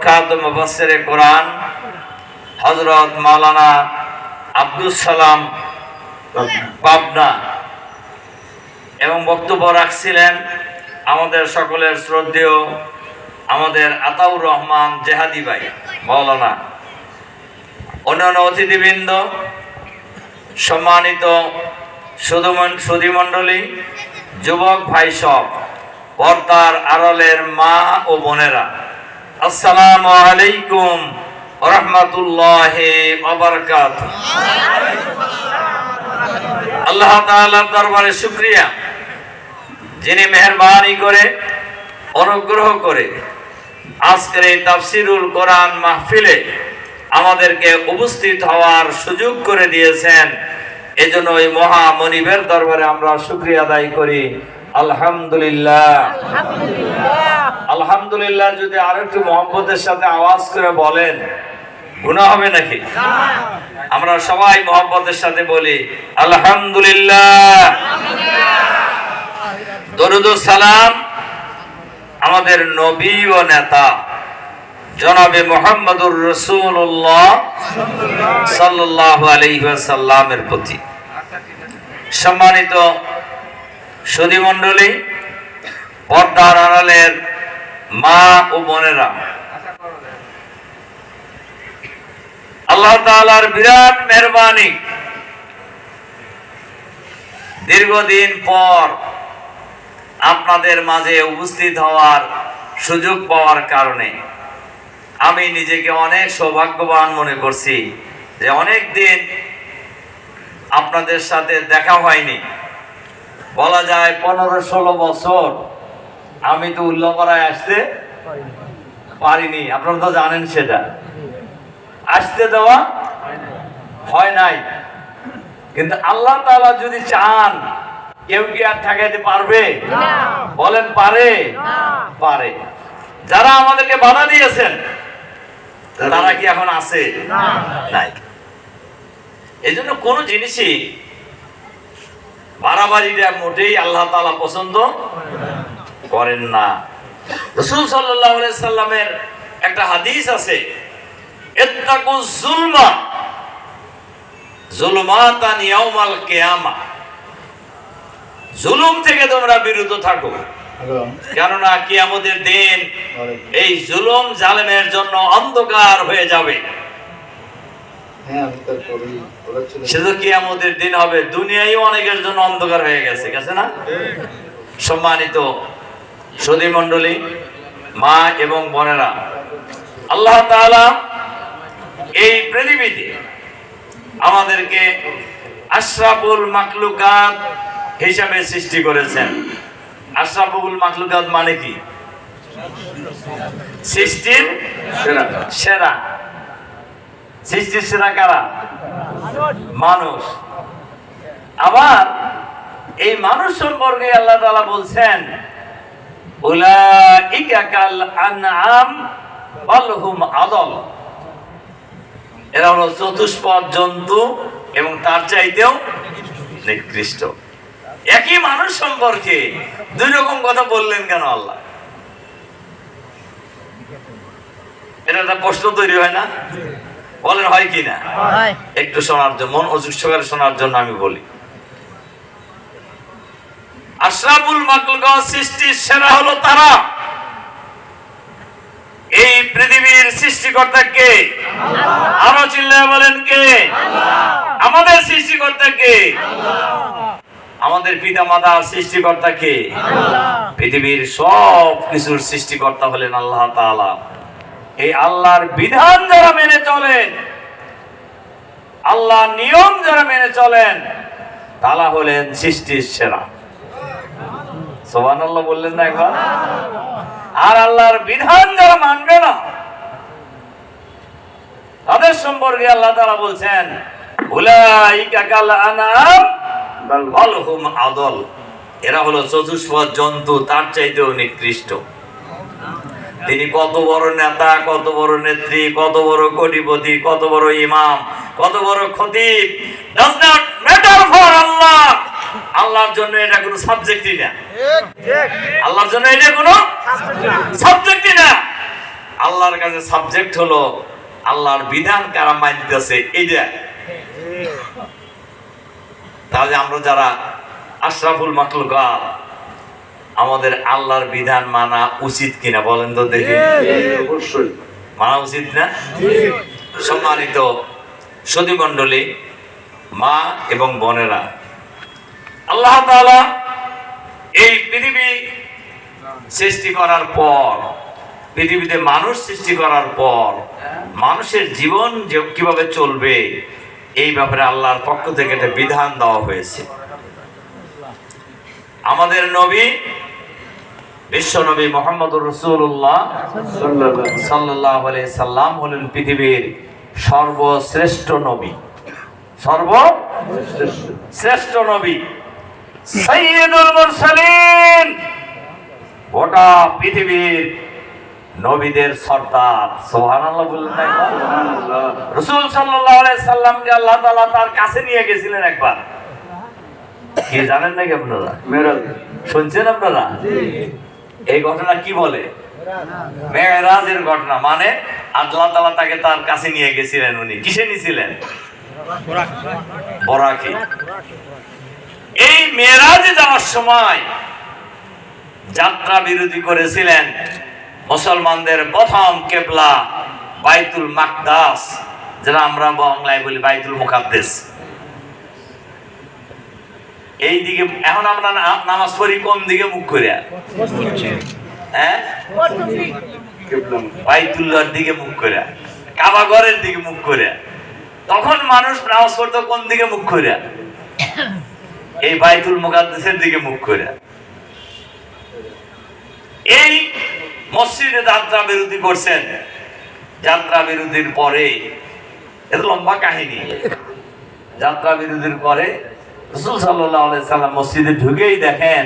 প্রখ্যাত মুফাসসিরে কোরআন হযরত মাওলানা আব্দুল সালাম পাবনা এবং বক্তব্য রাখছিলেন আমাদের সকলের শ্রদ্ধেয় আমাদের আতাউর রহমান জেহাদি ভাই মাওলানা, অন্যান্য অতিথিবৃন্দ, সম্মানিত সুধীমণ্ডলী, যুবক ভাই সব, পর্দার আড়ালের মা ও বোনেরা, আসসালামু আলাইকুম ওয়া রাহমাতুল্লাহি ওয়া বারাকাতুহু। আল্লাহ তাআলার দরবারে শুকরিয়া, যিনি মেহেরবানি করে অনুগ্রহ করে আজকের এই তাফসিরুল কোরআন মাহফিলে আমাদেরকে উপস্থিত হওয়ার সুযোগ করে দিয়েছেন। এজন্য এই মহা মনিবের দরবারে আমরা শুকরিয়া আদায় করি। আলহামদুলিল্লাহ, আলহামদুলিল্লাহ। যদি আরেকটু মহব্বতের সাথে আওয়াজ করে বলেন, গুনাহ হবে নাকি? আমরা সবাই মহব্বতের সাথে বলি আলহামদুলিল্লাহ। দরুদ ও সালাম আমাদের নবী ও নেতা জনাবে মুহাম্মদুর রাসূলুল্লাহ সাল্লাল্লাহু আলাইহি ওয়াসাল্লামের প্রতি। সম্মানিত সুধীমণ্ডলী, পর্দার আড়ালের মা ও বোনেরা, আল্লাহ তাআলার বিরাট মেহেরবানি, দীর্ঘদিন পর আপনাদের মাঝে উপস্থিত হওয়ার সুযোগ পাওয়ার কারণে আমি নিজেকে অনেক সৌভাগ্যবান মনে করছি যে অনেক দিন আপনাদের সাথে দেখা হয়নি। বলা যায় 15-16 বছর আমি তো উল্লাপাড়ায় আসতে পারিনি। আপনারা তো জানেন সেটা, আসতে দেওয়া হয় নাই। কিন্তু আল্লাহ তাআলা যদি চান, কেউ কি আর ঠেকাইতে পারবে? বলেন পারে? পারে। যারা আমাদেরকে বাধা দিয়েছেন তারা কি এখন আছে? নাই। এই জন্য কোন জিনিসই বাড়াবাড়িটা মোটেই আল্লাহ তাআলা পছন্দ করেন না। রাসূল সাল্লাল্লাহু আলাইহি সাল্লামের একটা হাদিস আছে, ইত্তাকুজ যুলমা যুলমাতান ইয়াউমাল কিয়ামাহ, জুলুম থেকে তোমরা বিরত থাকো, কেননা কিয়ামতের দিন এই জুলুম জালেমের জন্য অন্ধকার হয়ে যাবে। শুধু কিয়ামতের দিন হবে, দুনিয়ায় অনেকের জন্য অন্ধকার হয়ে গেছে না? সম্মানিত সুধীমণ্ডলী, মা এবং বোনেরা, আল্লাহ তাআলা এই পৃথিবীতে আমাদেরকে আশরাফুল মাখলুকাত হিসাবে সৃষ্টি করেছেন। আশরাফুল মাখলুকাত মানে কি? সৃষ্টির সেরা। সৃষ্টির সেরা কারা? মানুষ। আবার এই মানুষ সম্পর্কে আল্লাহ তাআলা বলছেন, উলাইকা কাল আনআম বাল হুম আদল, এরা হলো চতুষ্পদ জন্তু এবং তার চাইতেও নিকৃষ্ট। একই মানুষ সম্পর্কে দুই রকম কথা বললেন কেন আল্লাহ? এটা একটা প্রশ্ন তৈরি হয় না? বলেন হয় কি না? একটু শোনার জন্য, মন অজুসকারে শোনার জন্য আমি বলি, আশরাফুল মাখলুকাত সৃষ্টির সেরা হলো তারা। এই পৃথিবীর সৃষ্টিকর্তা কে? আরো চিল্লায় বলেন কে? আমাদের সৃষ্টিকর্তা কে? আমাদের পিতা মাতার সৃষ্টিকর্তা কে? পৃথিবীর সব কিছুর সৃষ্টিকর্তা হলেন আল্লাহ তাআলা। এই আল্লাহর বিধান যারা মেনে চলেন, আল্লাহর নিয়ম যারা মেনে চলেন, তারা হলেন সৃষ্টির সেরা। সুবহানাল্লাহ বললেন না একবার? আর আল্লাহর বিধান যারা মানবে না, তাদের সম্পর্কে আল্লাহ তাআলা বলছেন, উলাইকা কাল আনআম বাল হুম আদল, এরা হলো চতুষ্পদ জন্তু, তার চাইতেও নিকৃষ্ট। তিনি কত বড় নেতা, কত বড় নেত্রী, কত বড় কোটিপতি, কত বড় ইমাম, কত বড় খতিব, does not matter for Allah। আল্লাহর জন্য এটা কোনো সাবজেক্টই না। আল্লাহর জন্য এটা কোনো সাবজেক্টই না। আল্লাহ আল্লাহর কাছে সাবজেক্ট হলো আল্লাহর বিধান কারা মানতেছে এইটা। তাহলে আমরা যারা আশরাফুল মাখলুকাত, আমাদের আল্লাহর বিধান মানা উচিত কিনা বলেন তো দেখি? অবশ্যই মানা উচিত না? সম্মানিত সুধী মণ্ডলী, মা এবং বোনেরা, আল্লাহ তাআলা এই পৃথিবী সৃষ্টি করার পর, পৃথিবীতে মানুষ সৃষ্টি করার পর মানুষের জীবন যে কিভাবে চলবে এই ব্যাপারে আল্লাহর পক্ষ থেকে একটা বিধান দেওয়া হয়েছে। আমাদের নবী বিশ্ব নবী মুহাম্মদুর রাসূলুল্লাহ সাল্লাল্লাহু আলাইহি সাল্লাম হলেন পৃথিবীর সর্বশ্রেষ্ঠ নবী, সর্বশ্রেষ্ঠ নবী, সাইয়্যিদুল মুরসালিন, গোটা পৃথিবীর নবীদের সর্দার। সুবহানাল্লাহ বললেন না? রাসূল সাল্লাল্লাহু আলাইহি সাল্লামকে আল্লাহ তাআলা তার কাছে নিয়ে গেছিলেন একবার। কি জানেন নাকি আপনারা? মেরাজ শুনছেন আপনারা? এই ঘটনা কি বলে? মেরাজের ঘটনা। মানে আল্লাহ তাআলা তাকে তার কাছে নিয়ে গেছিলেন। উনি কিসে নিয়েছিলেন? বরাকে। এই মেরাজে যাওয়ার সময় যাত্রা বিরতি করেছিলেন মুসলমানদের প্রথম কিবলা বাইতুল মাকদাস, যেটা আমরা বাংলায় বলি বাইতুল মুকাদ্দাস। এই দিকে এখন আমরা নামাজ পড়ি কোন দিকে মুখ করে? হ্যাঁ, বাইতুল্লাহর দিকে মুখ করে, কাবা ঘরের দিকে মুখ করে। তখন মানুষ নামাজ পড়তো কোন দিকে মুখ করে? এই বাইতুল মুকাদ্দাসের দিকে মুখ করে। এই মসজিদে যাত্রা বিরতি করছেন। যাত্রা বিরতির পরে, এত লম্বা কাহিনী, যাত্রা বিরতির পরে রাসূল সাল্লাল্লাহু আলাইহি সাল্লাম মসজিদে ঢুকেই দেখেন